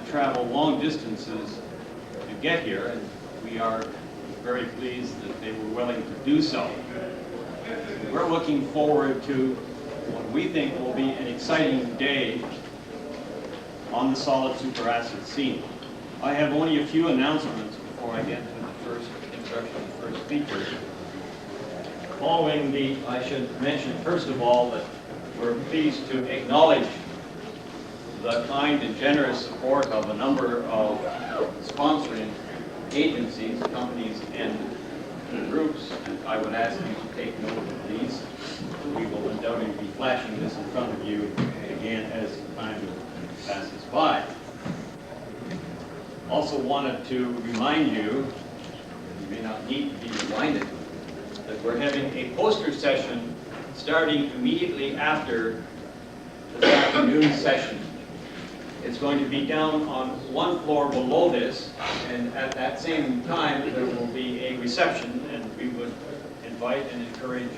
travel long distances to get here, and we are very pleased that they were willing to do so. We're looking forward to what we think will be an exciting day on the solid superacid scene. I have only a few announcements before I get to the first introduction of the first speaker. I should mention first of all that we're pleased to acknowledge the kind and generous support of a number of sponsoring agencies, companies, and groups. And I would ask you to take note of these. We will undoubtedly be flashing this in front of you again as time passes by. Also wanted to remind you, you may not need to be reminded, that we're having a poster session starting immediately after this afternoon session. It's going to be down on one floor below this, and at that same time there will be a reception, and we would invite and encourage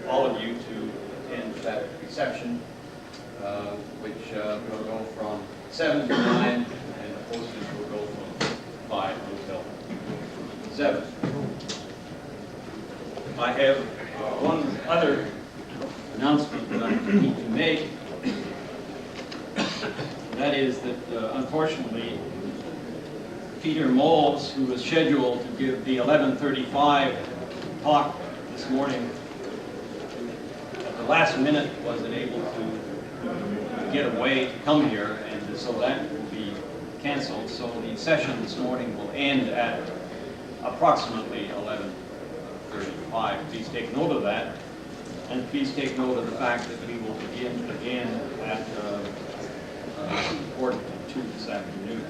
all of you to attend that reception, which will go from 7 to 9, and the posters will go from 5 until 7. I have one other announcement that I need to make. That is that, unfortunately, Peter Moles, who was scheduled to give the 11:35 talk this morning, at the last minute wasn't able to get away to come here, and so that will be canceled. So the session this morning will end at approximately 11:35. Please take note of that, and please take note of the fact that we will begin again at 1:45 this afternoon.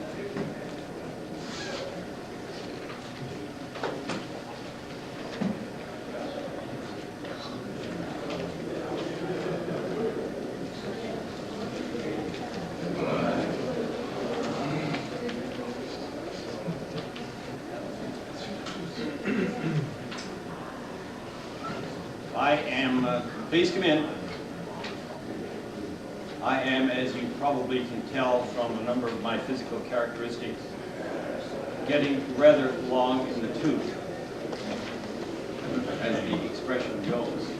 Please come in. I am, as you probably can tell from a number of my physical characteristics, getting rather long in the tooth, as the expression goes.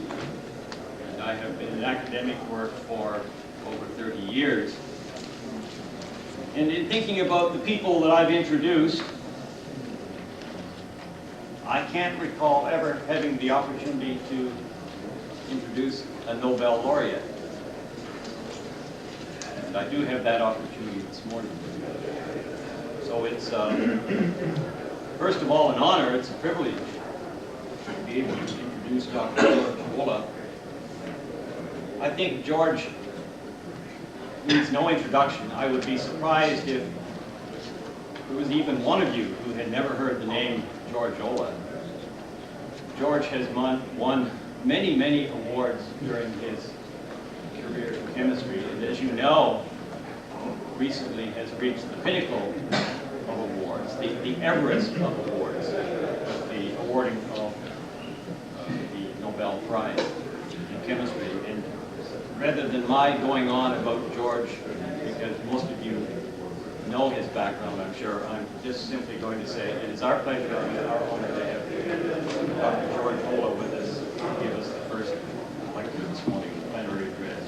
And I have been in academic work for over 30 years. And in thinking about the people that I've introduced, I can't recall ever having the opportunity to introduce a Nobel laureate. And I do have that opportunity this morning. So it's, first of all, an honor. It's a privilege to be able to introduce Dr. George Olah. I think George needs no introduction. I would be surprised if there was even one of you who had never heard the name George Olah. George has won many, many awards during his career in chemistry, and as you know, recently has reached the pinnacle of awards, the Everest of awards, the awarding of the Nobel Prize in chemistry. And rather than my going on about George, because most of you know his background, I'm sure, I'm just simply going to say it is our pleasure and our honor to have Dr. George Olah with us to give us the first lecture this morning, plenary address.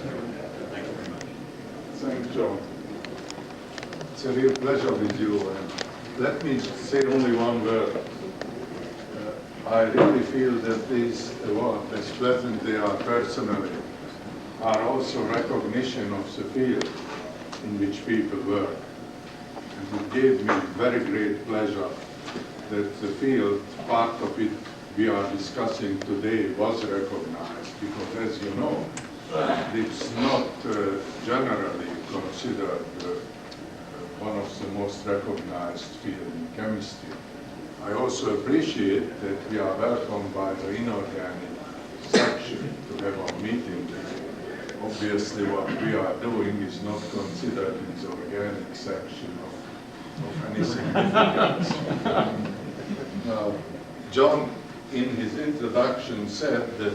Thank you very much. Thanks, John. It's a real pleasure with you. And let me say only one word. I really feel that these awards, as pleasant they are personally, are also recognition of the field in which people work. And it gave me very great pleasure that the field, part of it we are discussing today, was recognized, because as you know, it's not generally considered one of the most recognized fields in chemistry. I also appreciate that we are welcomed by the inorganic section to have our meeting. Obviously what we are doing is not considered in the organic section of any significance. John, in his introduction, said that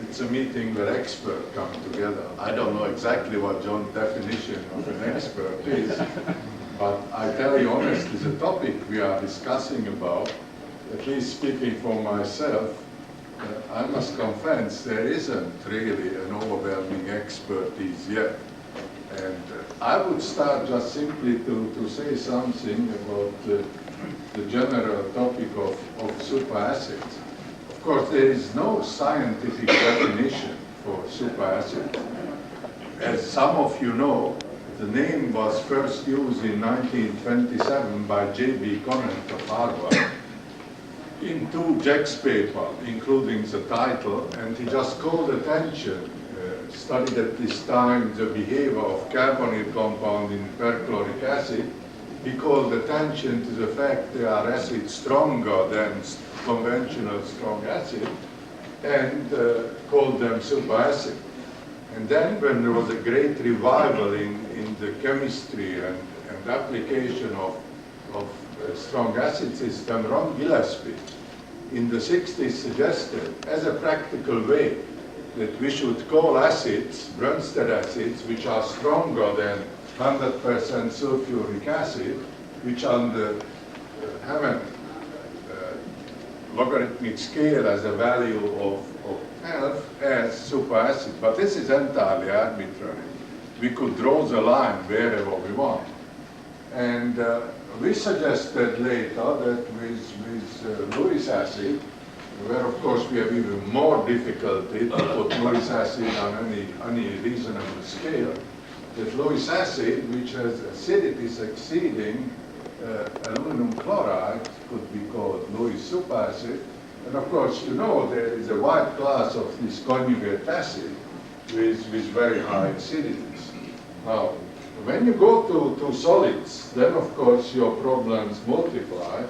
it's a meeting where experts come together. I don't know exactly what John's definition of an expert is, But I tell you honestly, the topic we are discussing about, at least speaking for myself, I must confess there isn't really an overwhelming expertise yet. And I would start just simply to say something about the general topic of superacids. Of course, there is no scientific definition for superacid. As some of you know, the name was first used in 1927 by J.B. Conant of Harvard in 2 Jack's papers, including the title, and he just called attention, studied at this time the behavior of carbonyl compound in perchloric acid. He called attention to the fact they are acids stronger than conventional strong acid, and called them superacid. And then when there was a great revival in the chemistry and application of strong acid system, Ron Gillespie in the 60s suggested as a practical way that we should call acids, Brønsted acids, which are stronger than 100% sulfuric acid, which on the Hammond logarithmic scale as a value of 12 as superacid. But this is entirely arbitrary. We could draw the line wherever we want. And we suggested later that with Lewis acid, where of course we have even more difficulty to put Lewis acid on any reasonable scale, that Lewis acid, which has acidities exceeding aluminum chloride, could be called Lewis superacid. And of course, you know there is a wide class of this conjugate acid with very high acidities. Now, when you go to solids, then of course your problems multiply.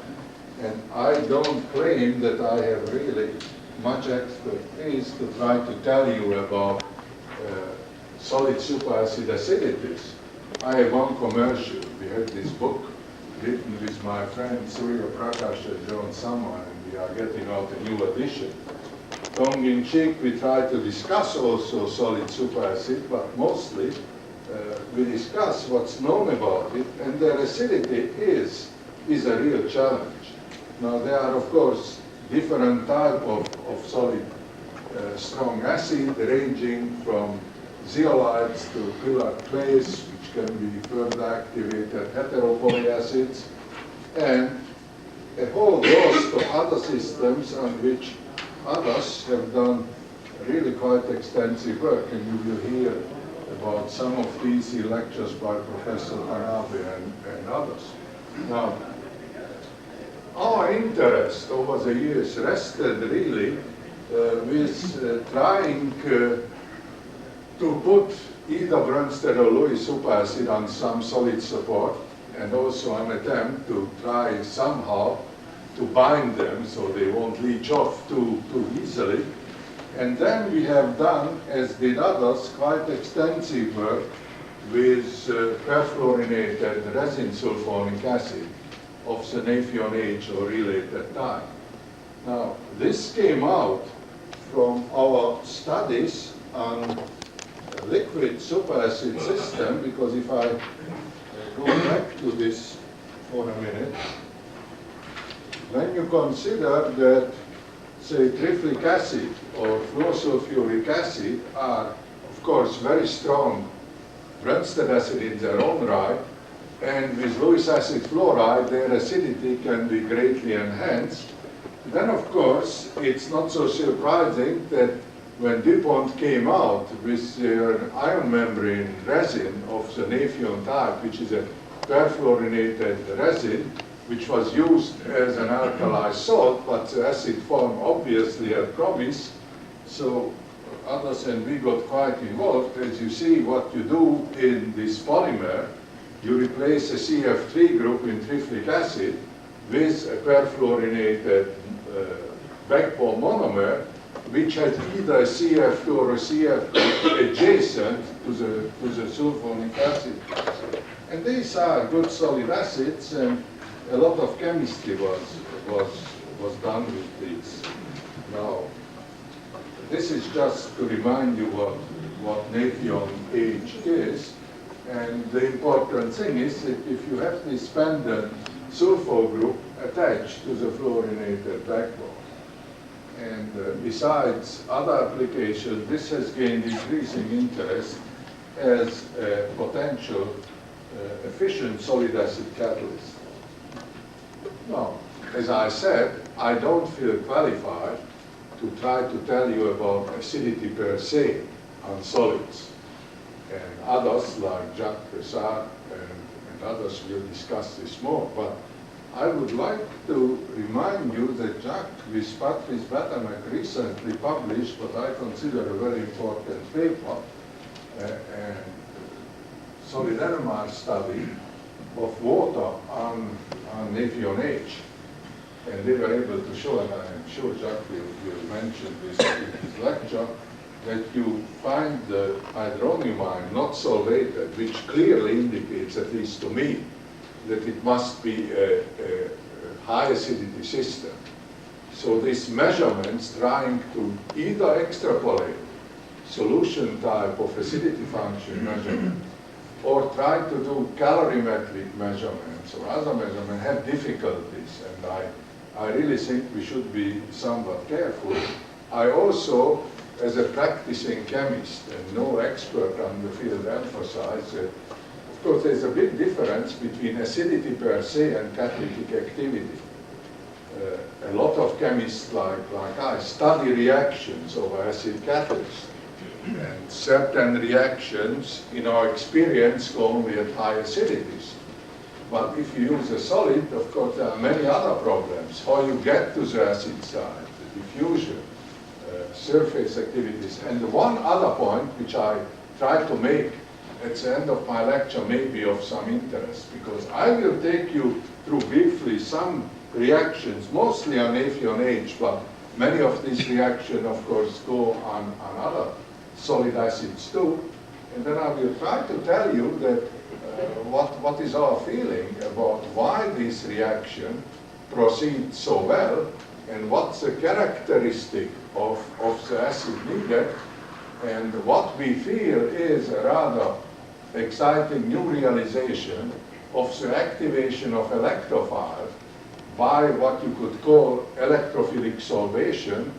And I don't claim that I have really much expertise to try to tell you about solid superacid acidities. I have one commercial. We have this book written with my friend Surya Prakash and John Sama, and we are getting out a new edition. Tongue-in-cheek, we try to discuss also solid superacid, but mostly we discuss what's known about it, and their acidity is a real challenge. Now, there are, of course, different types of solid strong acid, ranging from zeolites to pillar clays, which can be further activated heteropolyacids, and a whole host of other systems on which others have done really quite extensive work, and you will hear about some of these in lectures by Professor Hanabe and others. Now, our interest over the years rested really with trying to put either Brønsted or Lewis superacid on some solid support, and also an attempt to try somehow to bind them so they won't leach off too easily. And then we have done, as did others, quite extensive work with perfluorinated resin sulfonic acid of the Nafion-H or related type. Now, this came out from our studies on liquid superacid system, because if I go back to this for a minute, when you consider that, say, triflic acid or fluorosulfuric acid are, of course, very strong Brønsted acid in their own right, and with Lewis acid fluoride, their acidity can be greatly enhanced. Then, of course, it's not so surprising that when DuPont came out with their ion membrane resin of the Nafion type, which is a perfluorinated resin, which was used as an alkali salt, but the acid form obviously had promise, so others and we got quite involved. As you see, what you do in this polymer, you replace a CF3 group in triflic acid with a perfluorinated backbone monomer, which has either a CF2 or a CF group adjacent to the sulfonic acid. And these are good solid acids, and a lot of chemistry was done with these. Now, this is just to remind you what Nafion-H is. And the important thing is that if you have this pendant sulfur group attached to the fluorinated backbone, and besides other applications, this has gained increasing interest as a potential efficient solid acid catalyst. Now, as I said, I don't feel qualified to try to tell you about acidity per se on solids. And others, like Jacques Ressard and others, will discuss this more. But I would like to remind you that Jacques with Patrice Batamek recently published what I consider a very important paper, a solid NMR study of water on Nafion-H. And they were able to show, and I'm sure Jacques will mention this in his lecture, that you find the hydronium ion not solvated, which clearly indicates, at least to me, that it must be a high acidity system. So these measurements trying to either extrapolate solution type of acidity function measurement or try to do calorimetric measurements or other measurements have difficulties, and I really think we should be somewhat careful. I also, as a practicing chemist and no expert on the field, emphasize that of course there's a big difference between acidity per se and catalytic activity. A lot of chemists like I study reactions of acid catalysts, and certain reactions in our experience go only at high acidities. But if you use a solid, of course there are many other problems. How you get to the acid side, the diffusion, surface activities. And one other point which I try to make at the end of my lecture may be of some interest, because I will take you through briefly some reactions, mostly on Nafion-H, but many of these reactions, of course, go on other solid acids too. And then I will try to tell you that what is our feeling about why this reaction proceeds so well, and what's the characteristic of the acid needed, and what we feel is a rather exciting new realization of the activation of electrophile by what you could call electrophilic solvation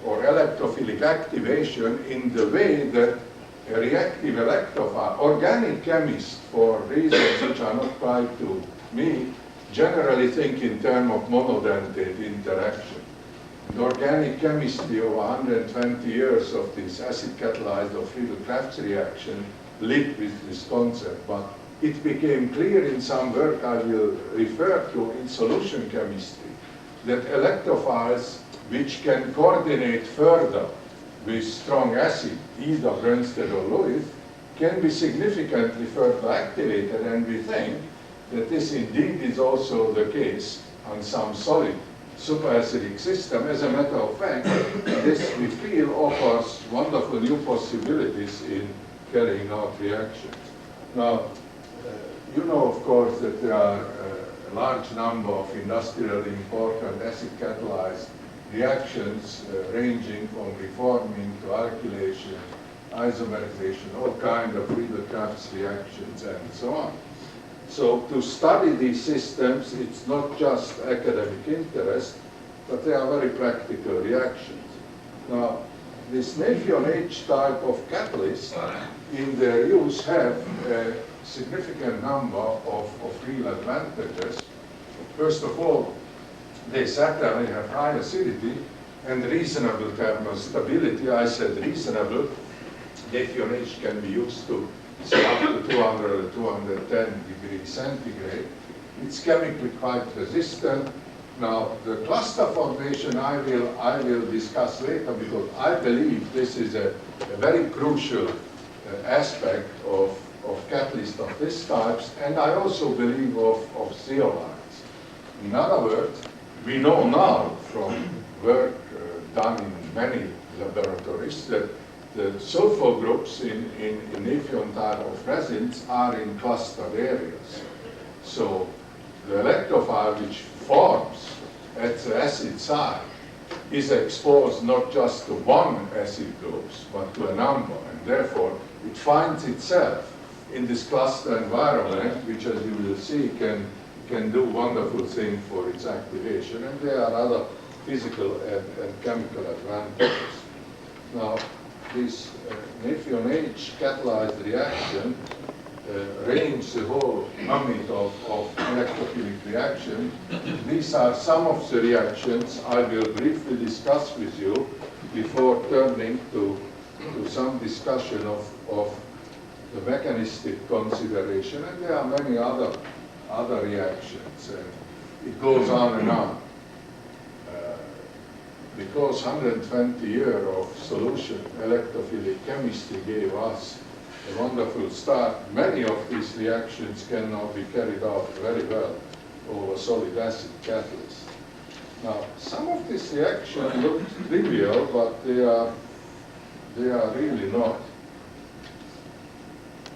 or electrophilic activation, in the way that a reactive electrophile, organic chemists, for reasons which are not quite to me, generally think in terms of monodentate interaction. The organic chemistry over 120 years of this acid catalyzed or Friedel-Crafts reaction lived with this concept, but it became clear in some work I will refer to in solution chemistry that electrophiles which can coordinate further with strong acid, either Brønsted or Lewis, can be significantly further activated, and we think that this indeed is also the case on some solid superacidic system. As a matter of fact, this we feel offers wonderful new possibilities in carrying out reactions. Now, you know, of course, that there are a large number of industrially important acid-catalyzed reactions ranging from reforming to alkylation, isomerization, all kinds of Friedel-Crafts reactions, and so on. So to study these systems, it's not just academic interest, but they are very practical reactions. Now, this Nafion-H type of catalyst in their use have a significant number of real advantages. First of all, they certainly have high acidity and reasonable thermal stability. I said reasonable. Nafion-H can be used to up to 200 or 210 degrees centigrade. It's chemically quite resistant. Now, the cluster formation I will discuss later, because I believe this is a very crucial aspect of catalysts of this types, and I also believe of zeolites. In other words, we know now from work done in many laboratories that the sulfur groups in Nafion type of resins are in clustered areas. So the electrophile which forms at the acid side is exposed not just to one acid groups, but to a number, and therefore it finds itself in this cluster environment, which as you will see can do wonderful things for its activation, and there are other physical and chemical advantages. Now, this Nafion-H catalyzed reaction range the whole gamut of electrophilic reaction. These are some of the reactions I will briefly discuss with you before turning to some discussion of the mechanistic consideration, and there are many other reactions. It goes on and on. Because 120 years of solution electrophilic chemistry gave us a wonderful start, many of these reactions can now be carried out very well over solid acid catalysts. Now, some of these reactions look trivial, but they are really not.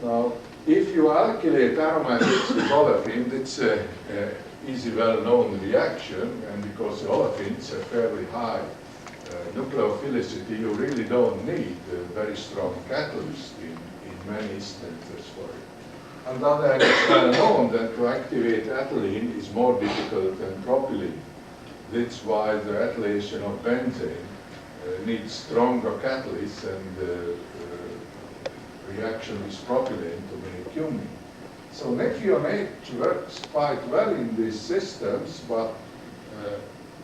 Now, if you alkylate aromatics with olefin, it's an easy, well-known reaction, and because olefins have fairly high nucleophilicity, you really don't need a very strong catalyst in many instances for it. On the other hand, it's well known that to activate ethylene is more difficult than propylene. That's why the ethylation of benzene needs stronger catalysts, and the reaction with propylene to make cumene. So Nafion-H works quite well in these systems, but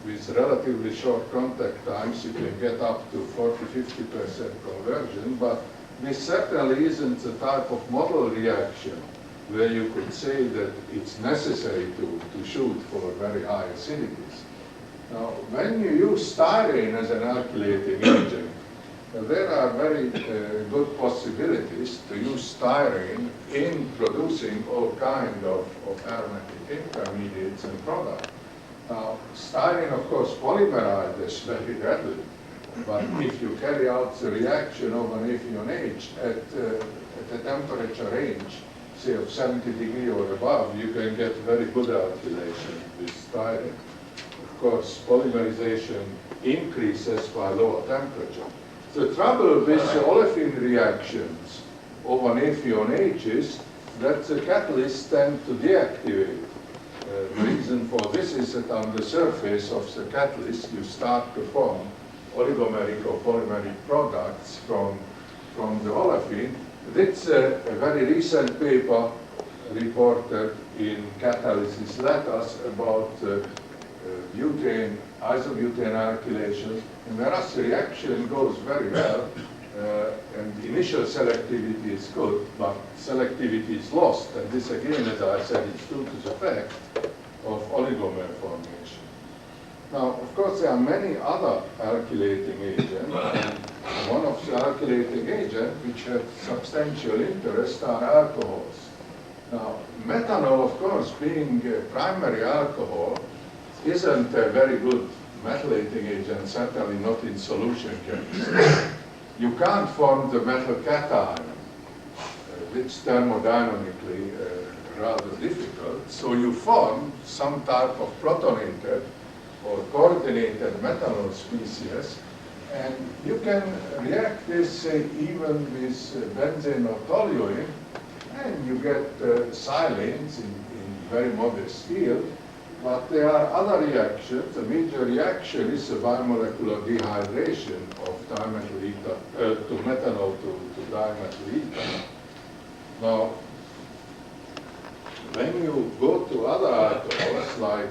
with relatively short contact times, you can get up to 40–50% conversion, but this certainly isn't the type of model reaction where you could say that it's necessary to shoot for very high acidities. Now, when you use styrene as an alkylating agent, there are very good possibilities to use styrene in producing all kinds of aromatic intermediates and products. Now, styrene, of course, polymerizes very readily, but if you carry out the reaction of an Nafion-H at a temperature range, say of 70 degrees or above, you can get very good alkylation with styrene. Of course, polymerization increases by lower temperature. The trouble with the olefin reactions of an Nafion-H is that the catalysts tend to deactivate. The reason for this is that on the surface of the catalyst you start to form oligomeric or polymeric products from the olefin. That's a very recent paper reported in Catalysis letters about butane, isobutane alkylation, and whereas the reaction goes very well, and initial selectivity is good, but selectivity is lost, and this again, as I said, is due to the fact of oligomer formation. Now, of course, there are many other alkylating agents, and one of the alkylating agents which have substantial interest are alcohols. Now, methanol, of course, being a primary alcohol, isn't a very good methylating agent, certainly not in solution chemistry. You can't form the metal cation. It's thermodynamically rather difficult. So you form some type of protonated or coordinated methanol species, and you can react this, say, even with benzene or toluene, and you get silanes in very modest field. But there are other reactions. The major reaction is a bimolecular dehydration of dimethyl ether, to methanol to dimethyl ether. Now, when you go to other alcohols, like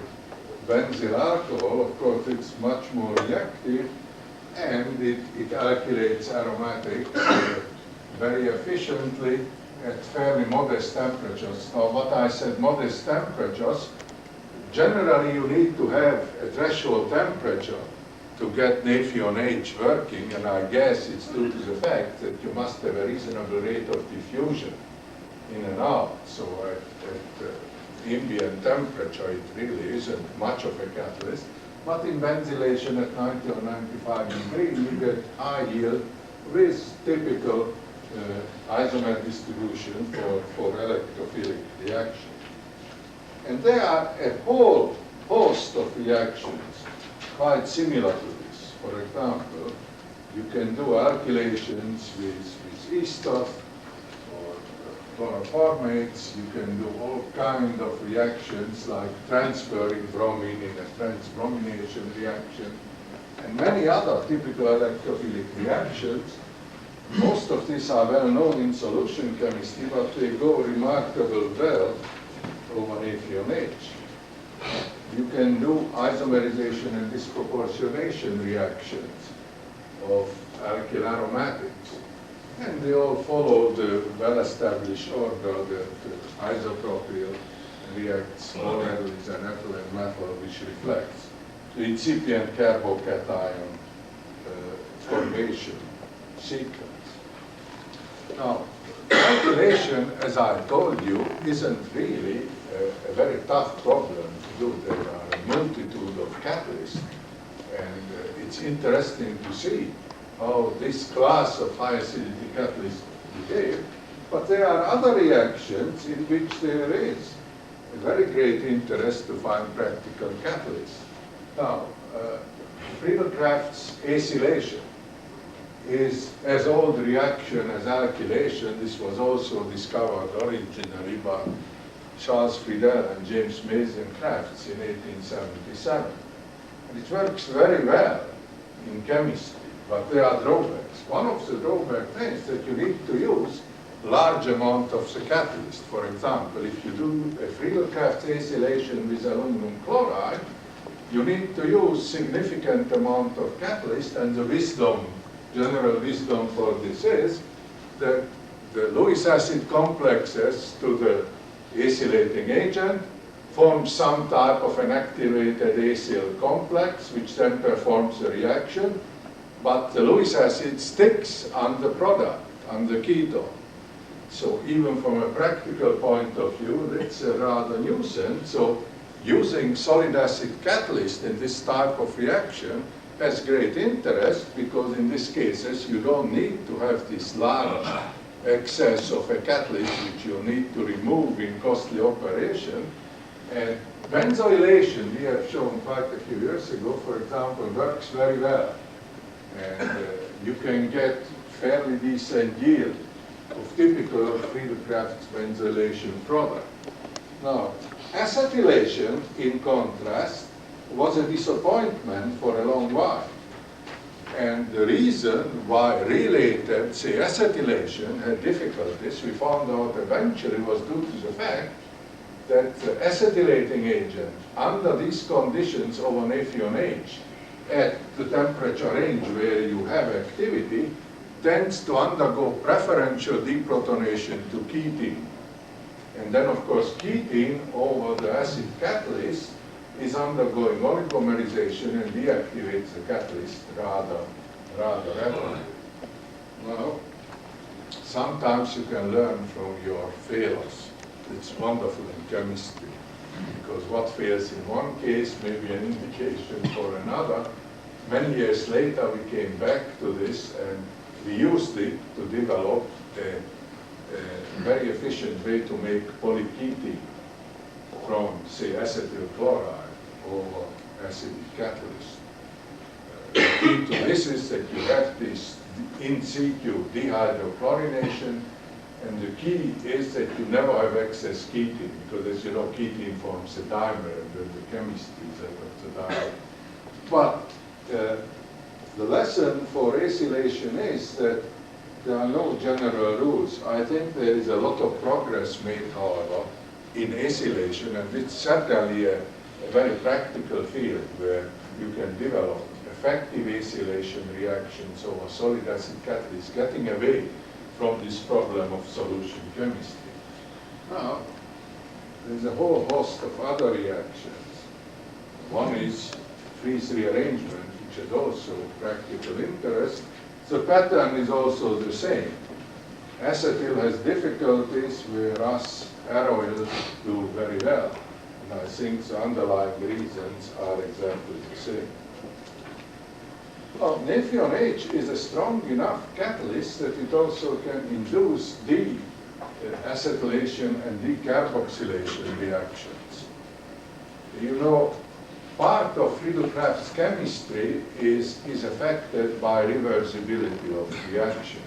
benzyl alcohol, of course, it's much more reactive, and it alkylates aromatics very efficiently at fairly modest temperatures. Now, what I said, modest temperatures, generally, you need to have a threshold temperature to get Nafion-H working, and I guess it's due to the fact that you must have a reasonable rate of diffusion in and out. So at ambient temperature, it really isn't much of a catalyst. But in benzylation at 90 or 95 degrees, you get high yield with typical isomer distribution for electrophilic reaction. And there are a whole host of reactions quite similar to this. For example, you can do alkylations with esters or chloroformates, you can do all kind of reactions like transferring bromine in a transbromination reaction, and many other typical electrophilic reactions. Most of these are well known in solution chemistry, but they go remarkably well over Nafion-H. You can do isomerization and disproportionation reactions of alkyl aromatics. And they all follow the well-established order that isopropyl reacts already with an ethylene metal, which reflects the incipient carbocation formation sequence. Now, calculation, as I told you, isn't really a very tough problem to do. There are a multitude of catalysts, and it's interesting to see how this class of high acidity catalysts behave. But there are other reactions in which there is a very great interest to find practical catalysts. Now, Friedel-Crafts acylation is as old reaction as alkylation. This was also discovered originally by Charles Friedel and James Mason Crafts in 1877. And it works very well in chemistry, but there are drawbacks. One of the drawbacks is that you need to use large amount of the catalyst. For example, if you do a Friedel-Crafts acylation with aluminum chloride, you need to use significant amount of catalyst, and the general wisdom for this is that the Lewis acid complexes to the acylating agent form some type of an activated acyl complex, which then performs a reaction, but the Lewis acid sticks on the product, on the ketone. So even from a practical point of view, it's a rather nuisance. So using solid acid catalyst in this type of reaction has great interest, because in these cases you don't need to have this large excess of a catalyst which you need to remove in costly operation. And benzoylation, we have shown quite a few years ago, for example, works very well. And you can get fairly decent yield of typical Friedel-Crafts benzylation product. Now, acetylation, in contrast, was a disappointment for a long while. And the reason why related, say, acetylation had difficulties, we found out eventually, was due to the fact that the acetylating agent, under these conditions of an Nafion-H, at the temperature range where you have activity, tends to undergo preferential deprotonation to ketene. And then, of course, ketene over the acid catalyst is undergoing oligomerization and deactivates the catalyst rather rapidly. Now, sometimes you can learn from your failures. It's wonderful in chemistry, because what fails in one case may be an indication for another. Many years later, we came back to this, and we used it to develop a very efficient way to make polyketene from, say, acetyl chloride over acidic catalyst. The key to this is that you have this in situ dehydrochlorination, and the key is that you never have excess ketene, because as you know, ketene forms a dimer, and then the chemistry is that of the dimer. But the lesson for acylation is that there are no general rules. I think there is a lot of progress made, however, in acylation, and it's certainly a very practical field where you can develop effective acylation reactions over solid acid catalysts, getting away from this problem of solution chemistry. Now, there's a whole host of other reactions. One is freeze rearrangement, which is also practical interest. The pattern is also the same. Acetyl has difficulties, whereas aryl do very well. And I think the underlying reasons are exactly the same. Well, Nafion-H is a strong enough catalyst that it also can induce acetylation and decarboxylation reactions. You know, part of Friedel-Crafts chemistry is affected by reversibility of reactions.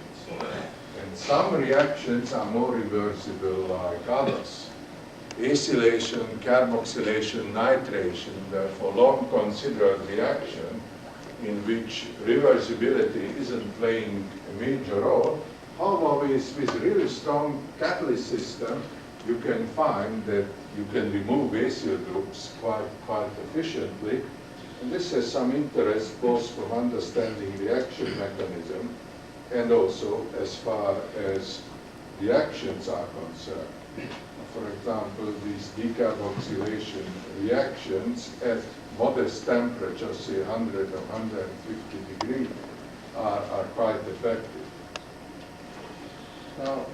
And some reactions are more reversible like others. Acylation, carboxylation, nitration, therefore long considered reaction in which reversibility isn't playing a major role. However, with really strong catalyst system, you can find that you can remove acyl groups quite efficiently. And this has some interest both from understanding reaction mechanism and also as far as reactions are concerned. For example, these decarboxylation reactions at modest temperatures, say 100 or 150 degrees, are quite effective. Now,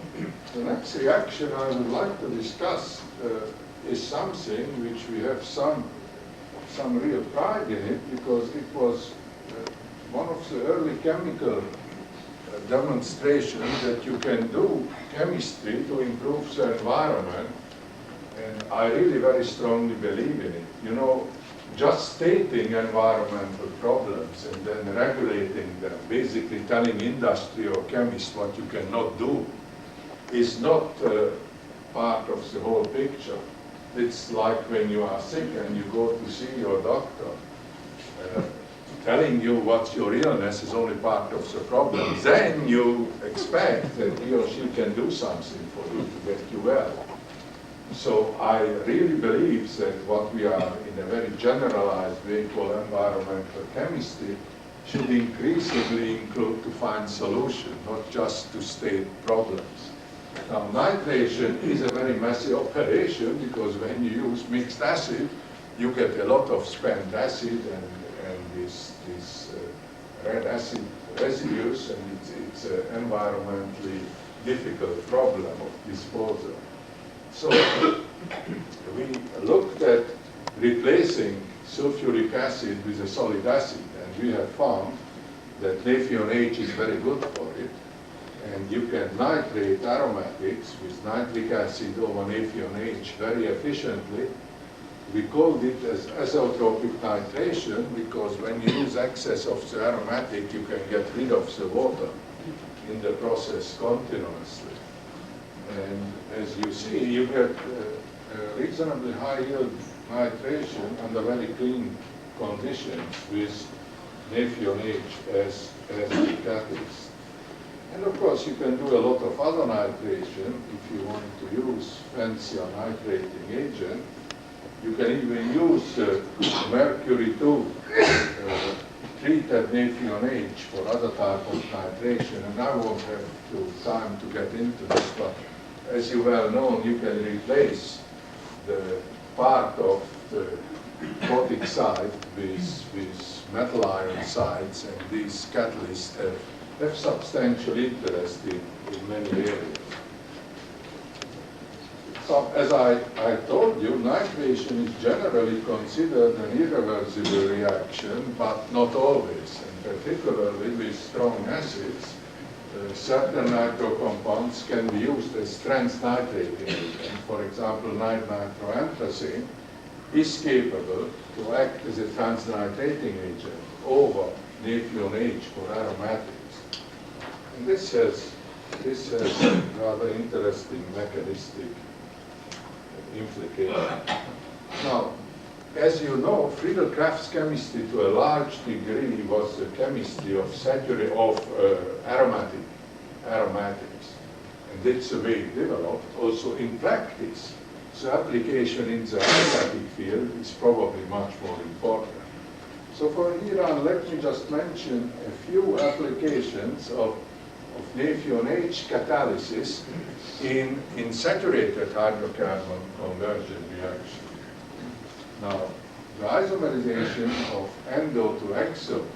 the next reaction I would like to discuss is something which we have some real pride in it, because it was one of the early chemical demonstrations that you can do chemistry to improve the environment, and I really very strongly believe in it. You know, just stating environmental problems and then regulating them, basically telling industry or chemists what you cannot do, is not part of the whole picture. It's like when you are sick and you go to see your doctor. Telling you what's your illness is only part of the problem. Then you expect that he or she can do something for you to get you well. So I really believe that what we are in a very generalized way call environmental chemistry should increasingly include to find solutions, not just to state problems. Now, nitration is a very messy operation because when you use mixed acid, you get a lot of spent acid and these red acid residues, and it's an environmentally difficult problem of disposal. So we looked at replacing sulfuric acid with a solid acid, and we have found that Nafion-H is very good for it. And you can nitrate aromatics with nitric acid over Nafion-H very efficiently. We called it as azeotropic nitration because when you use excess of the aromatic, you can get rid of the water in the process continuously. And as you see, you get a reasonably high yield nitration under very clean conditions with Nafion-H as the catalyst. And of course, you can do a lot of other nitration if you want to use fancier nitrating agent. You can even use mercury 2 treated Nafion-H for other type of nitration, and I won't have time to get into this, but as you well know, you can replace the part of the caustic side with metal iron sides, and these catalysts have substantial interest in many areas. So as I told you, nitration is generally considered an irreversible reaction, but not always, and particularly with strong acids. Certain nitro compounds can be used as trans-nitrating agent. For example, nitranthracene is capable to act as a trans-nitrating agent over Nafion-H for aromatics. And this has rather interesting mechanistic implication. Now, as you know, Friedel Crafts chemistry to a large degree was the chemistry of aromatics. And that's the way it developed. Also in practice, the application in the aromatic field is probably much more important. So for here on, let me just mention a few applications of Nafion-H catalysis in saturated hydrocarbon conversion reaction. Now, the isomerization of endo to exo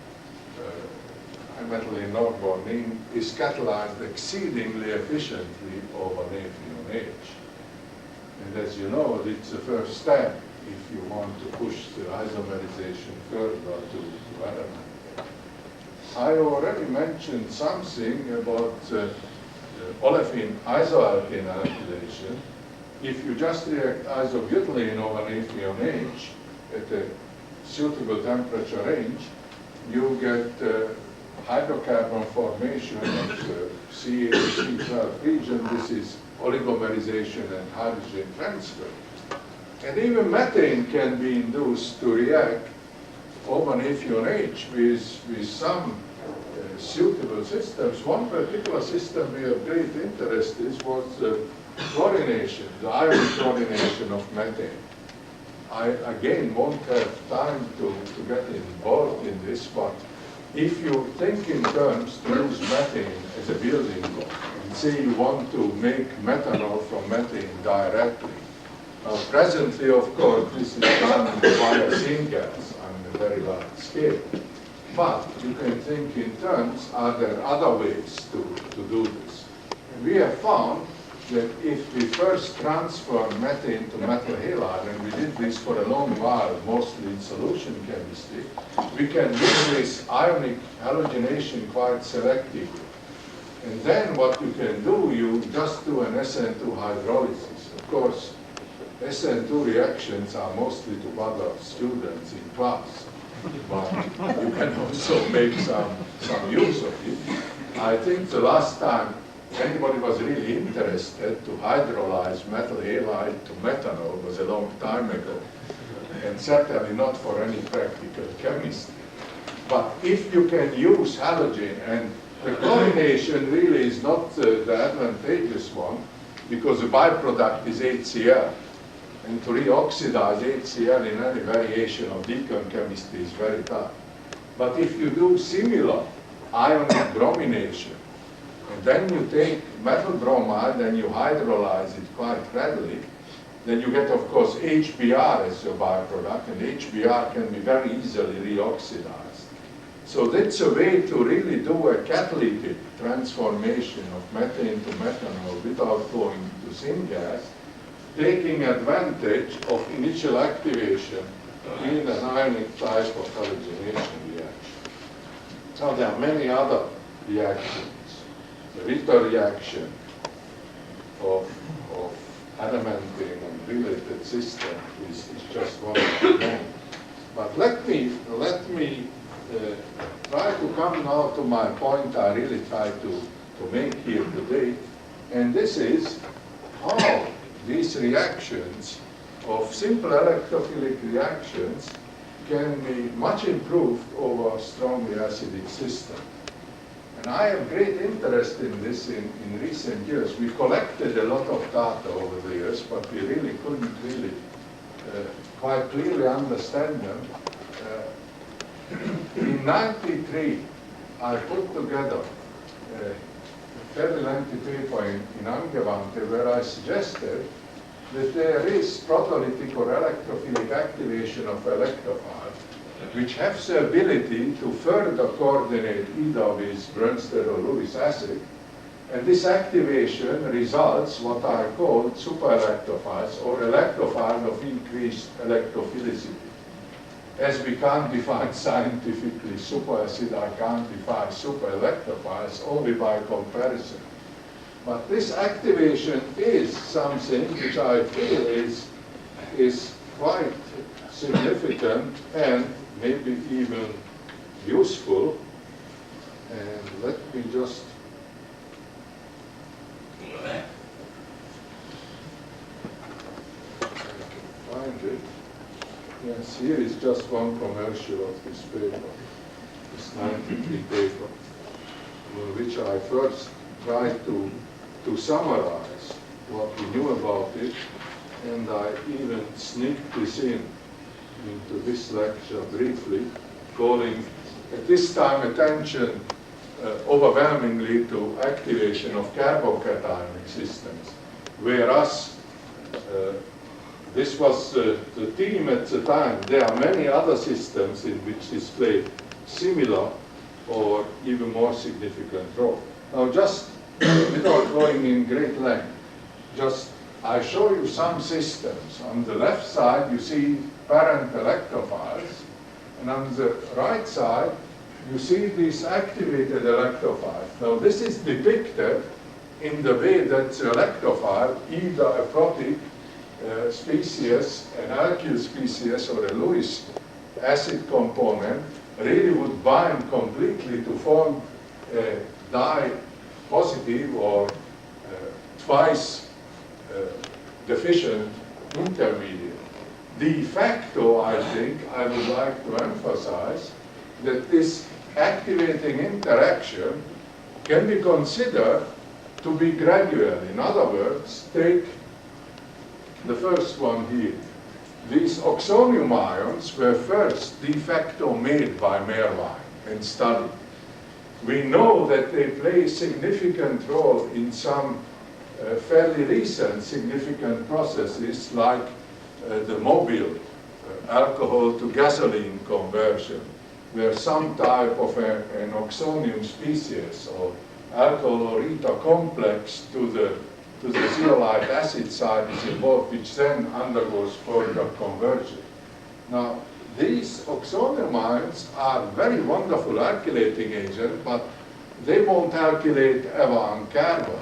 methylene norbornene is catalyzed exceedingly efficiently over Nafion-H. And as you know, it's the first step if you want to push the isomerization further to aromatic. I already mentioned something about olefin isoalkane alkylation. If you just react isobutylene over Nafion-H at a suitable temperature range, you get hydrocarbon formation of the C8C12 region. This is oligomerization and hydrogen transfer. And even methane can be induced to react over Nafion-H with some suitable systems. One particular system we have great interest in was the chlorination, the ionic chlorination of methane. I, again, won't have time to get involved in this, but if you think in terms to use methane as a building block, and say you want to make methanol from methane directly. Now, presently, of course, this is done via syngas on a very large scale. But you can think in terms, are there other ways to do this? And we have found that if we first transfer methane to metal halide, and we did this for a long while, mostly in solution chemistry, we can do this ionic halogenation quite selectively. And then what you can do, you just do an SN2 hydrolysis. Of course, SN2 reactions are mostly to bother students in class, but you can also make some use of it. I think the last time anybody was really interested to hydrolyze metal halide to methanol was a long time ago, and certainly not for any practical chemistry. But if you can use halogen, and the chlorination really is not the advantageous one, because the byproduct is HCl. And to reoxidize HCl in any variation of decon chemistry is very tough. But if you do similar ionic bromination, and then you take metal bromide and you hydrolyze it quite readily, then you get, of course, HBr as your byproduct, and HBr can be very easily reoxidized. So that's a way to really do a catalytic transformation of methane to methanol without going to syngas, taking advantage of initial activation in an ionic type of halogenation reaction. Now there are many other reactions. The Ritter reaction of adamantane and related system is just one of them. But let me try to come now to my point I really try to make here today, and this is how these reactions of simple electrophilic reactions can be much improved over a strongly acidic system. And I have great interest in this in recent years. We collected a lot of data over the years, but we really couldn't really quite clearly understand them. In '93, I put together a fairly lengthy paper in Angewandte where I suggested that there is protolytic or electrophilic activation of electrophiles which have the ability to further coordinate either with Brønsted or Lewis acid, and this activation results what I call superelectrophiles or electrophiles of increased electrophilicity. As we can't define scientifically superacid, I can't define superelectrophiles only by comparison. But this activation is something which I feel is quite significant and maybe even useful. And let me just find it. Yes, here is just one commercial of this paper, this '93 paper, which I first tried to summarize what we knew about it, and I even sneaked this into this lecture briefly, calling at this time attention overwhelmingly to activation of carbocationic systems, whereas this was the theme at the time. There are many other systems in which this played similar or even more significant role. Now, just without going in great length, just I show you some systems. On the left side, you see parent electrophiles, and on the right side, you see these activated electrophiles. Now, this is depicted in the way that the electrophile, either a protic species, an alkyl species, or a Lewis acid component, really would bind completely to form a di-positive or twice deficient intermediate. De facto, I think, I would like to emphasize that this activating interaction can be considered to be gradual. In other words, take the first one here. These oxonium ions were first de facto made by Mehrwein and studied. We know that they play a significant role in some fairly recent significant processes like the mobile alcohol to gasoline conversion, where some type of an oxonium species or alcohol or ether complex to the zeolite acid side is involved, which then undergoes further conversion. Now, these oxonium ions are very wonderful alkylating agents, but they won't alkylate ever on carbon.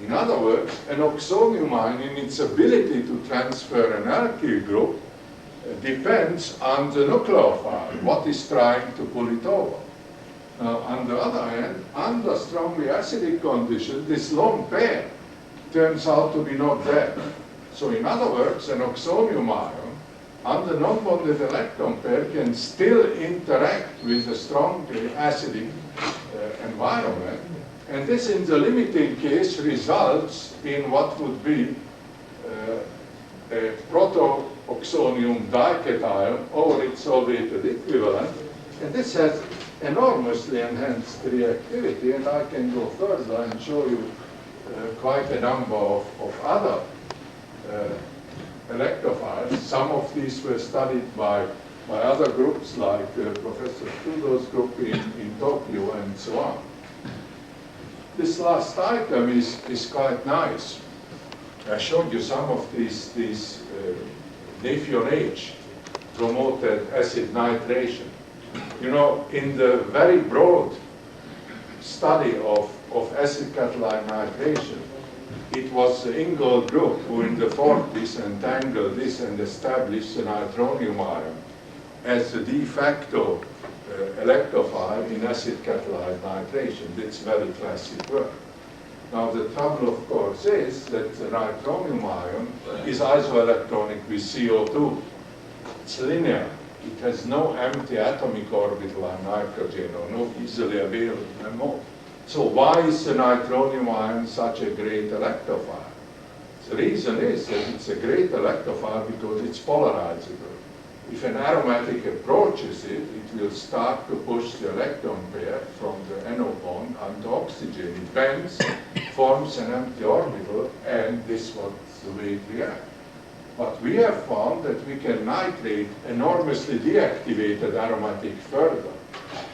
In other words, an oxonium ion in its ability to transfer an alkyl group depends on the nucleophile, what is trying to pull it over. Now, on the other hand, under strongly acidic conditions, this lone pair turns out to be not there. So in other words, an oxonium ion under non-bonded electron pair can still interact with a strongly acidic environment, and this in the limiting case results in what would be a proto-oxonium dication or its solvated equivalent, and this has enormously enhanced reactivity, and I can go further and show you quite a number of other electrophiles. Some of these were studied by other groups like Professor Trudeau's group in Tokyo and so on. This last item is quite nice. I showed you some of these Nafion-H promoted acid nitration. You know, in the very broad study of acid catalyzed nitration, it was the Ingold group who in the 40s entangled this and established the nitronium ion as the de facto electrophile in acid catalyzed nitration. It's very classic work. Now the trouble, of course, is that the nitronium ion is isoelectronic with CO2. It's linear. It has no empty atomic orbital on nitrogen or no easily available mode. So why is the nitronium ion such a great electrophile? The reason is that it's a great electrophile because it's polarizable. If an aromatic approaches it, it will start to push the electron pair from the NO bond onto oxygen. It bends, forms an empty orbital, and this was the way it reacts. But we have found that we can nitrate enormously deactivated aromatic further,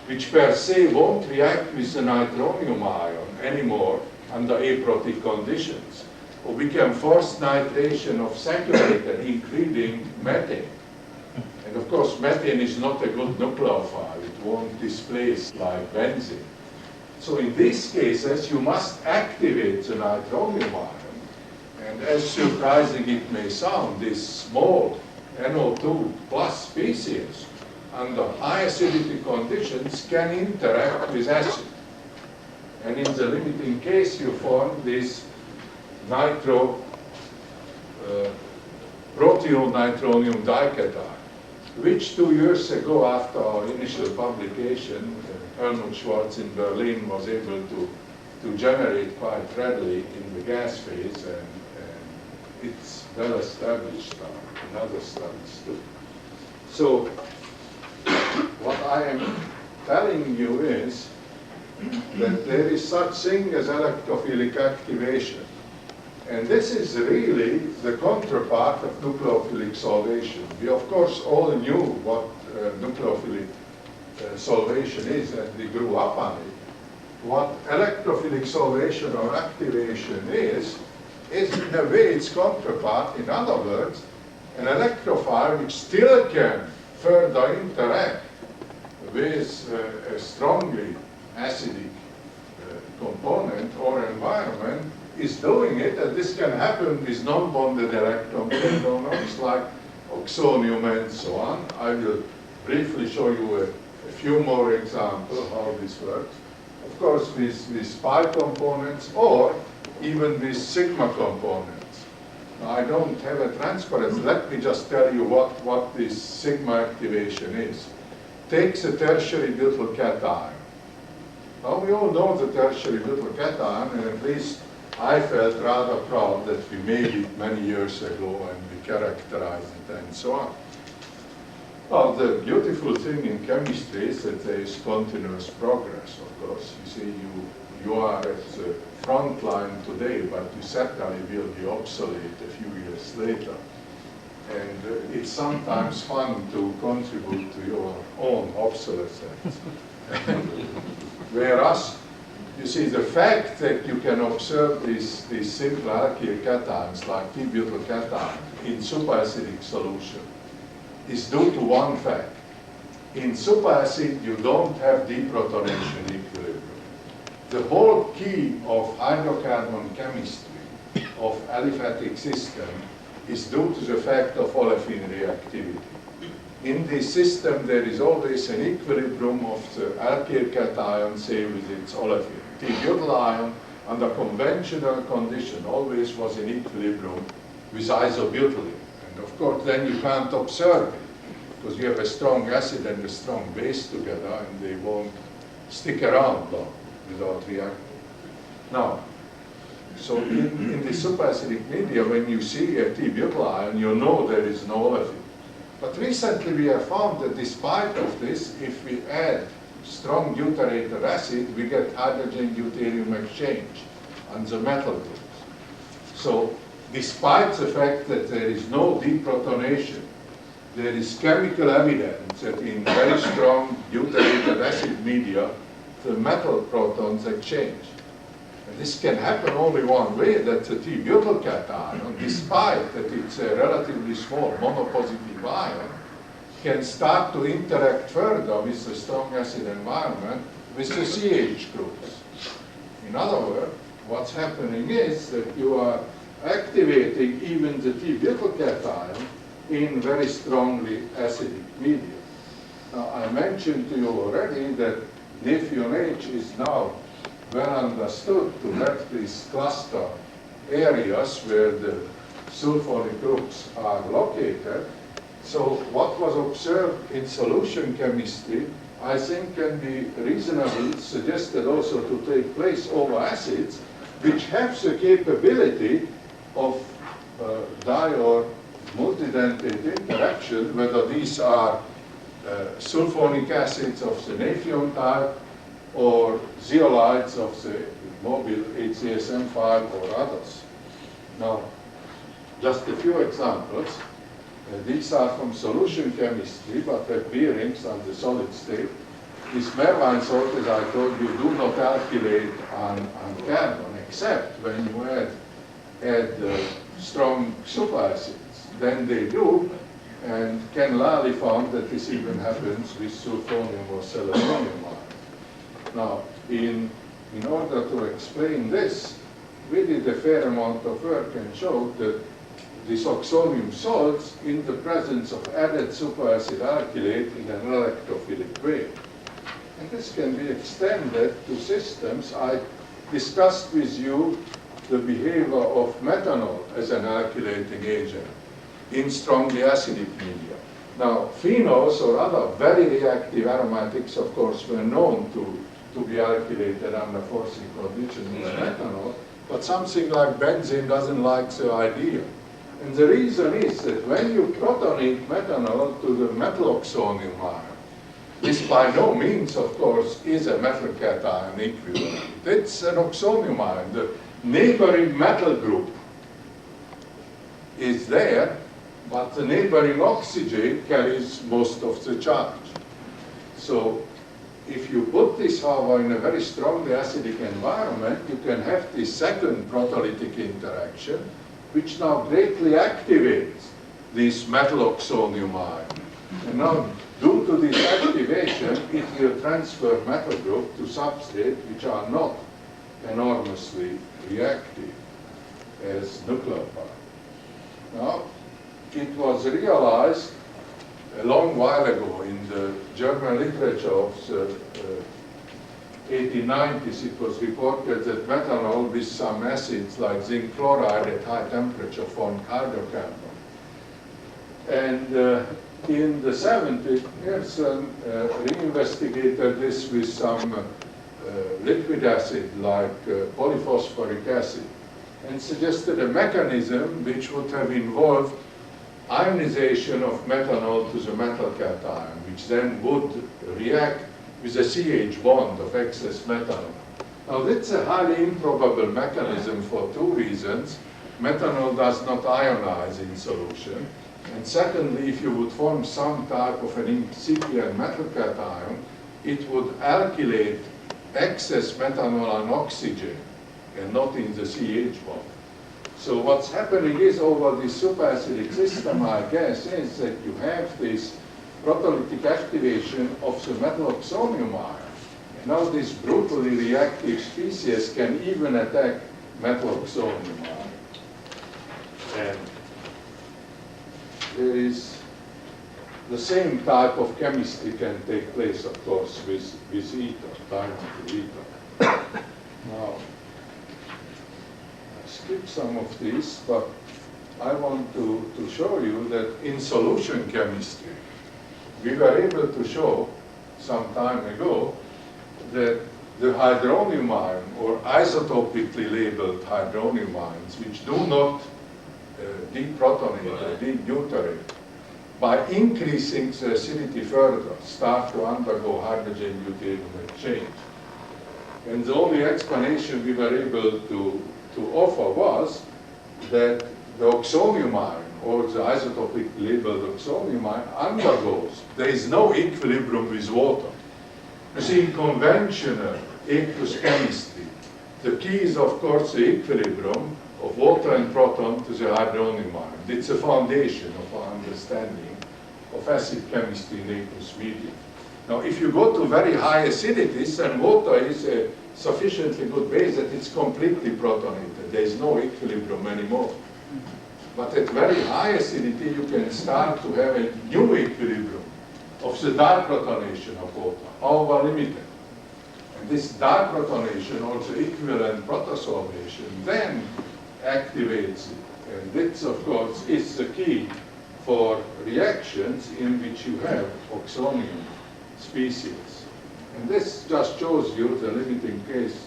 which per se won't react with the nitronium ion anymore under aprotic conditions. Or we can force nitration of saturated, including methane. And of course, methane is not a good nucleophile. It won't displace like benzene. So in these cases, you must activate the nitronium ion. And as surprising it may sound, this small NO2 plus species under high acidity conditions can interact with acid. And in the limiting case, you form this proteol nitronium dication, which 2 years ago after our initial publication, Helmut Schwarz in Berlin was able to generate quite readily in the gas phase, and it's well established in other studies too. So what I am telling you is that there is such thing as electrophilic activation. And this is really the counterpart of nucleophilic solvation. We of course all knew what nucleophilic solvation is, and we grew up on it. What electrophilic solvation or activation is in a way its counterpart. In other words, an electrophile which still can further interact with a strongly acidic component or environment is doing it, and this can happen with non-bonded electron donors like oxonium and so on. I will briefly show you a a few more examples how this works. Of course, with pi components or even with sigma components. Now, I don't have a transparency. Let me just tell you what this sigma activation is. Takes a tertiary butyl cation. Now, we all know the tertiary butyl cation, and at least I felt rather proud that we made it many years ago and we characterized it and so on. Well, the beautiful thing in chemistry is that there is continuous progress, of course. You see, you are at the front line today, but you certainly will be obsolete a few years later. And it's sometimes fun to contribute to your own obsolescence. Whereas, you see, the fact that you can observe these simple alkyl cations like T-butyl cation in superacidic solution is due to one fact. In superacid, you don't have deprotonation equilibrium. The whole key of hydrocarbon chemistry of aliphatic system is due to the fact of olefin reactivity. In this system, there is always an equilibrium of the alkyl cation, say, with its olefin. T-butyl ion, under conventional condition, always was in equilibrium with isobutylene. And of course, then you can't observe it, because you have a strong acid and a strong base together, and they won't stick around long without reacting. Now, so in the superacidic media, when you see a T-butyl ion, you know there is no olefin. But recently we have found that despite of this, if we add strong deuterated acid, we get hydrogen-deuterium exchange on the metal groups. So despite the fact that there is no deprotonation, there is chemical evidence that in very strong deuterated acid media, the metal protons exchange. And this can happen only one way, that the T-butyl cation, despite that it's a relatively small monopositive ion, can start to interact further with the strong acid environment with the CH groups. In other words, what's happening is that you are activating even the T-butyl cation in very strongly acidic media. Now, I mentioned to you already that Nafion-H is now well understood to have these cluster areas where the sulfonic groups are located. So what was observed in solution chemistry, I think, can be reasonably suggested also to take place over acids, which have the capability of di or multidentate interaction, whether these are sulfonic acids of the Nafion type or zeolites of the mobile HCSM5 or others. Now, just a few examples. These are from solution chemistry, but have bearings on the solid state. This Mervine salt, as I told you, do not alkylate on carbon, except when you add strong superacids. Then they do, and Ken Lally found that this even happens with sulfonium or selenium ion. Now, in order to explain this, we did a fair amount of work and showed that these oxonium salts, in the presence of added superacid alkylate in an electrophilic way. And this can be extended to systems. I discussed with you the behavior of methanol as an alkylating agent in strongly acidic media. Now, phenols or other very reactive aromatics, of course, were known to be alkylated under forcing conditions with methanol, but something like benzene doesn't like the idea. And the reason is that when you protonate methanol to the metal oxonium ion, this by no means, of course, is a metal cation equivalent. It's an oxonium ion. The neighboring metal group is there, but the neighboring oxygen carries most of the charge. So if you put this, however, in a very strongly acidic environment, you can have this second protolytic interaction, which now greatly activates this metal oxonium ion. And now, due to this activation, it will transfer metal group to substrate which are not enormously reactive as nucleophile. Now, it was realized a long while ago in the German literature of the 1890s, it was reported that methanol with some acids like zinc chloride at high temperature formed hydrocarbon. And in the 70s, Pearson reinvestigated this with some liquid acid like polyphosphoric acid and suggested a mechanism which would have involved ionization of methanol to the metal cation, which then would react with a CH bond of excess methanol. Now that's a highly improbable mechanism for two reasons. Methanol does not ionize in solution. And secondly, if you would form some type of an incipient metal cation, it would alkylate excess methanol and oxygen and not in the CH bond. So what's happening is over the superacidic system, I guess, is that you have this proteolytic activation of the metal-oxonium ion. Now this brutally reactive species can even attack metal-oxonium ion. And there is the same type of chemistry can take place, of course, with ether, dimethyl ether. Now, skip some of these, but I want to show you that in solution chemistry, we were able to show some time ago that the hydronium ion, or isotopically labeled hydronium ions, which do not deprotonate or deneutrate, by increasing the acidity further, start to undergo hydrogen-deuterium exchange. And the only explanation we were able to offer was that the oxonium ion, or the isotopically labeled oxonium ion, undergoes. There is no equilibrium with water. You see, in conventional aqueous chemistry, the key is, of course, the equilibrium of water and proton to the hydronium ion. It's a foundation of our understanding of acid chemistry in aqueous medium. Now, if you go to very high acidities, and water is a sufficiently good base that it's completely protonated. There is no equilibrium anymore. But at very high acidity, you can start to have a new equilibrium of the diprotonation of water, however limited. And this diprotonation, also equivalent protosorbation, then activates it. And this, of course, is the key for reactions in which you have oxonium species. And this just shows you the limiting case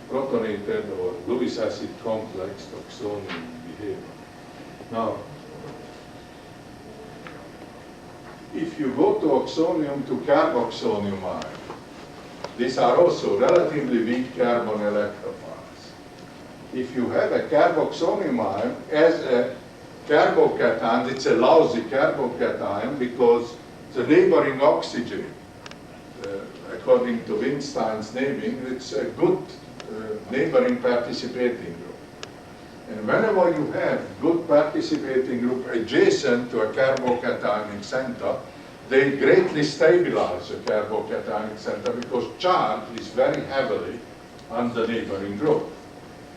protonated or Lewis acid complex oxonium behavior. Now, if you go to oxonium to carboxonium ion, these are also relatively weak carbon electrophiles. If you have a carboxonium ion as a carbocation, it's a lousy carbocation because the neighboring oxygen, according to Winstein's naming, it's a good neighboring participating group. And whenever you have good participating group adjacent to a carbocationic center, they greatly stabilize the carbocationic center because charge is very heavily on the neighboring group.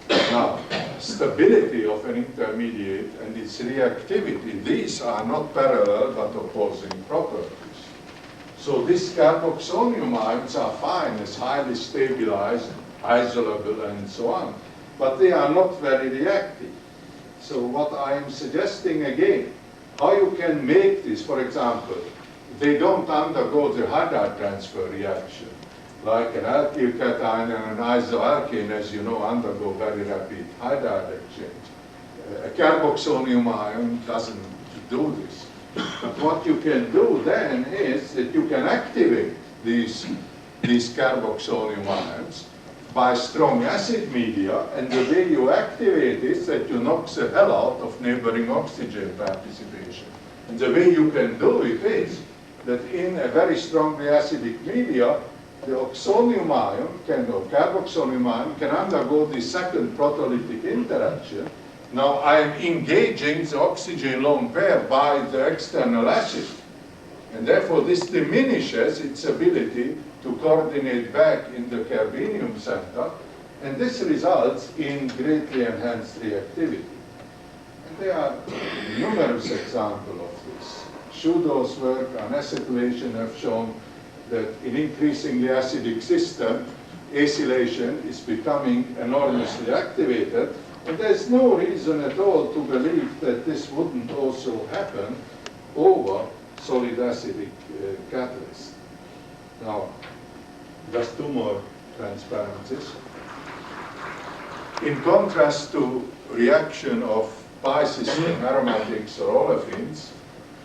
Now, stability of an intermediate and its reactivity, these are not parallel but opposing properties. So these carboxonium ions are fine as highly stabilized, isolable, and so on. But they are not very reactive. So what I am suggesting again, how you can make this, for example, they don't undergo the hydride transfer reaction, like an alkyl cation and an isoalkane, as you know, undergo very rapid hydride exchange. A carboxonium ion doesn't do this. But what you can do then is that you can activate these carboxonium ions by strong acid media, and the way you activate is that you knock the hell out of neighboring oxygen participation. And the way you can do it is that in a very strongly acidic media, the oxonium ion or carboxonium ion can undergo the second proteolytic interaction. Now I am engaging the oxygen lone pair by the external acid. And therefore this diminishes its ability to coordinate back in the carbenium center, and this results in greatly enhanced reactivity. And there are numerous examples of this Shudo's work on acetylation have shown that in increasingly acidic system, acylation is becoming enormously activated, and there's no reason at all to believe that this wouldn't also happen over solid acidic catalysts. Now, just two more transparencies. In contrast to reaction of pi-system aromatics or olefins,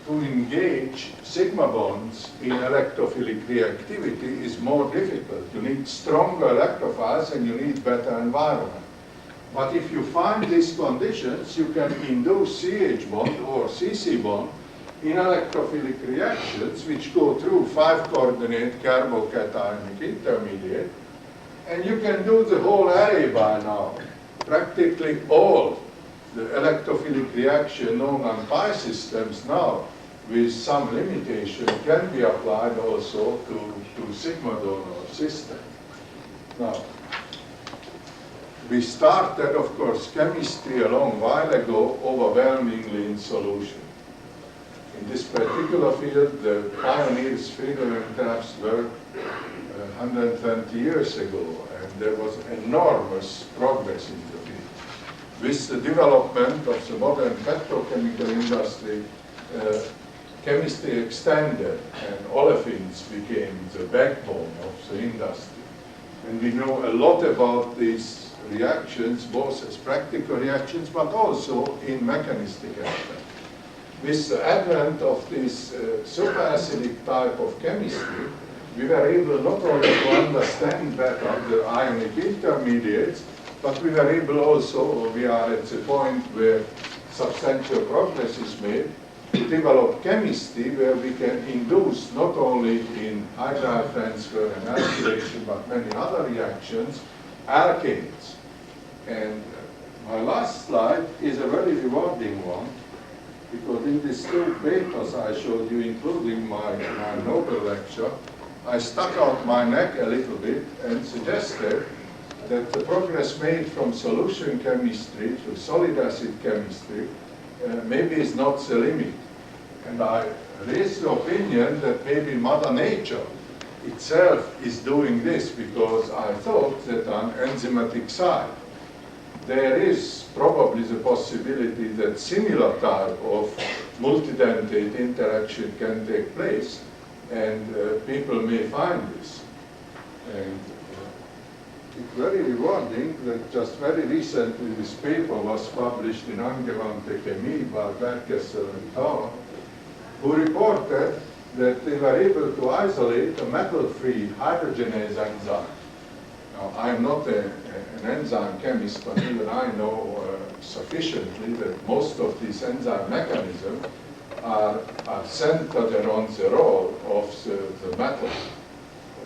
to engage sigma bonds in electrophilic reactivity is more difficult. You need stronger electrophiles and you need better environment. But if you find these conditions, you can induce CH bond or CC bond in electrophilic reactions which go through 5-coordinate carbocationic intermediate. And you can do the whole array by now. Practically all the electrophilic reaction known on pi systems now, with some limitation, can be applied also to sigma donor systems. Now, we started, of course, chemistry a long while ago, overwhelmingly in solution. In this particular field, the pioneers, Friedel and Taft's work 120 years ago, and there was enormous progress in the field. With the development of the modern petrochemical industry, chemistry extended and olefins became the backbone of the industry. And we know a lot about these reactions, both as practical reactions, but also in mechanistic aspect. With the advent of this superacidic type of chemistry, we were able not only to understand better the ionic intermediates, but we were able also, or we are at the point where substantial progress is made, to develop chemistry where we can induce not only in hydride transfer and acylation, but many other reactions, alkanes. And my last slide is a very rewarding one, because in these two papers I showed you, including my Nobel lecture, I stuck out my neck a little bit and suggested that the progress made from solution chemistry to solid acid chemistry maybe is not the limit. And I raised the opinion that maybe Mother Nature itself is doing this, because I thought that on enzymatic side, there is probably the possibility that similar type of multidentate interaction can take place, and people may find this. And it's very rewarding that just very recently this paper was published in Angewandte Chemie by Berkessel and Tauer, who reported that they were able to isolate a metal-free hydrogenase enzyme. Now, I'm not an enzyme chemist, but even I know sufficiently that most of these enzyme mechanisms are centered around the role of the metal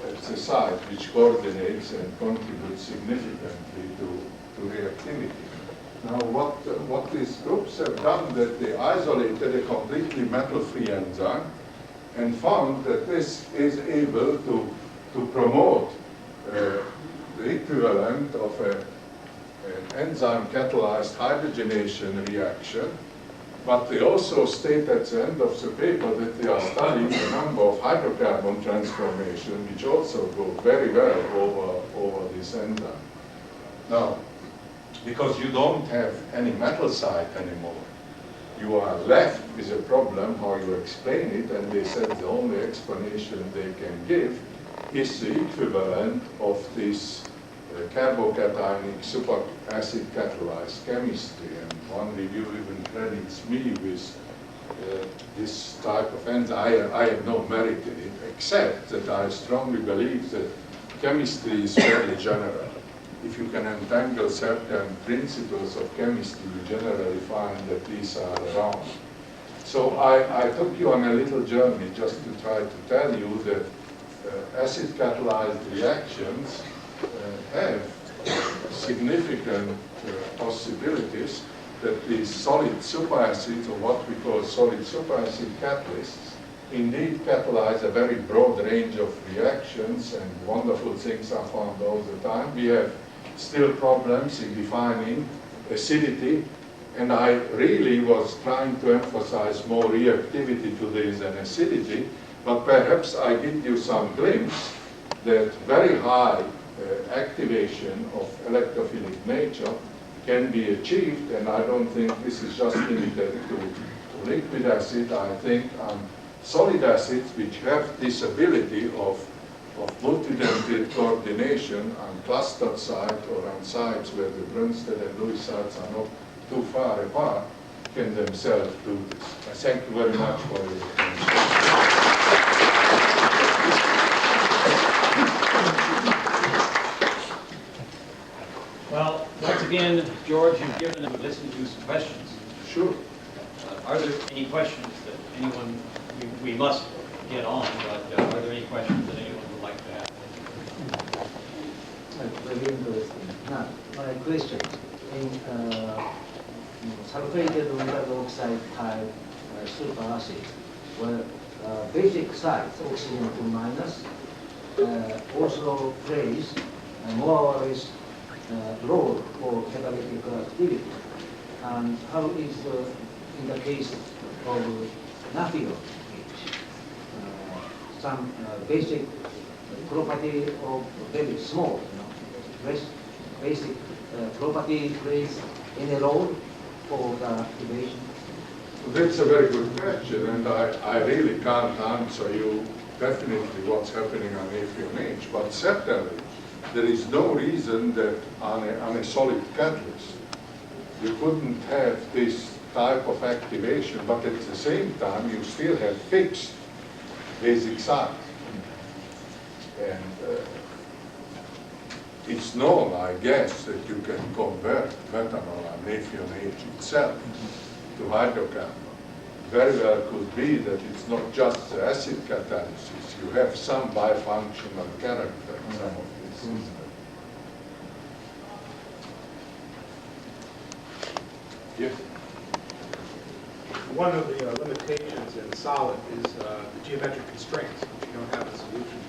at the site, which coordinates and contributes significantly to reactivity. Now, what these groups have done, that they isolated a completely metal-free enzyme and found that this is able to promote the equivalent of an enzyme-catalyzed hydrogenation reaction, but they also state at the end of the paper that they are studying a number of hydrocarbon transformations, which also go very well over this enzyme. Now, because you don't have any metal site anymore, you are left with a problem how you explain it, and they said the only explanation they can give is the equivalent of this carbocationic superacid catalyzed chemistry. And one review even credits me with this type of enzyme. I have no merit in it, except that I strongly believe that chemistry is fairly general. If you can entangle certain principles of chemistry, you generally find that these are around. So I took you on a little journey just to try to tell you that acid-catalyzed reactions have significant possibilities that these solid superacids, or what we call solid superacid catalysts, indeed catalyze a very broad range of reactions, and wonderful things are found all the time. We have still problems in defining acidity And I really was trying to emphasize more reactivity to this than acidity, but perhaps I give you some glimpse that very high activation of electrophilic nature can be achieved, and I don't think this is just limited to liquid acid. I think solid acids which have this ability of multidentate coordination on clustered sites or on sites where the Brunstad and Lewis sites are not too far apart can themselves do this. I thank you very much for your attention. Well, once again, George, you've given them a listen to some questions. Sure. Are there any questions that anyone, we must get on, but are there any questions that anyone would like to ask? Very interesting. Now, my question, in sulfated lead oxide type superacid, where basic sites, oxygen 2 minus, also plays more or less role for catalytic activity. And how is in the case of Nafion-H, some basic property of very small, basic property plays any role for the activation? That's a very good question, and I really can't answer you definitely what's happening on Nafion-H, but certainly there is no reason that on a solid catalyst you couldn't have this type of activation, but at the same time you still have fixed basic sites. And it's known, I guess, that you can convert methanol and Nafion-H itself to hydrocarbon. Very well could be that it's not just the acid catalysis. You have some bifunctional character in some of these systems. Yes? One of the limitations in solid is the geometric constraints, which you don't have in solution.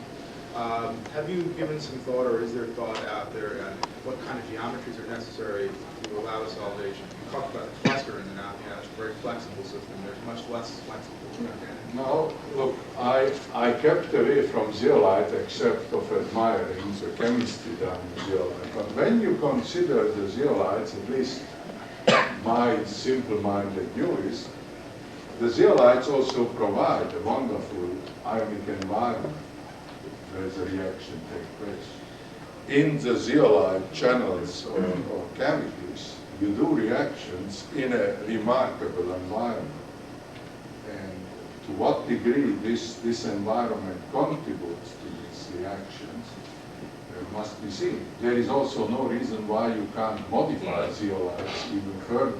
Have you given some thought, or is there thought out there what kind of geometries are necessary to allow the solidation? You talked about the cluster in the Nafion-H, it's a very flexible system. There's much less flexible than organic. No, look, I kept away from zeolite except of admiring the chemistry done in zeolite. But when you consider the zeolites, at least my simple-minded view is, the zeolites also provide a wonderful ionic environment where the reaction takes place. In the zeolite channels or cavities, you do reactions in a remarkable environment. And to what degree this environment contributes to these reactions must be seen. There is also no reason why you can't modify zeolites even further.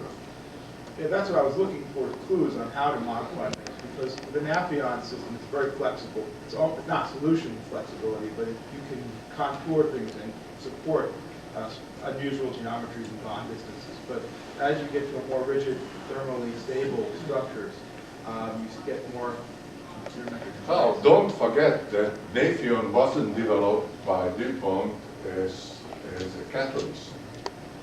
Yeah, that's what I was looking for, clues on how to modify things, because the Nafion system is very flexible. It's not solution flexibility, but you can contour things and support unusual geometries and bond distances. But as you get to a more rigid, thermally stable structures, you get more geometric. Now, don't forget that Nafion wasn't developed by DuPont as a catalyst.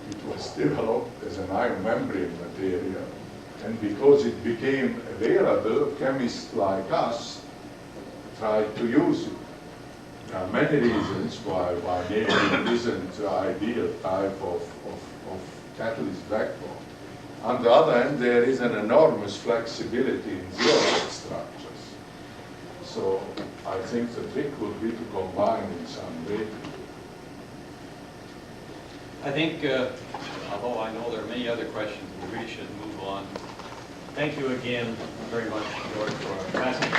It was developed as an ion membrane material, and because it became available, chemists like us tried to use it. There are many reasons why Nafion isn't the ideal type of catalyst backbone. On the other hand, there is an enormous flexibility in zeolite structures. So I think the trick would be to combine in some way. I think, although I know there are many other questions, we really should move on. Thank you again very much, George, for passing.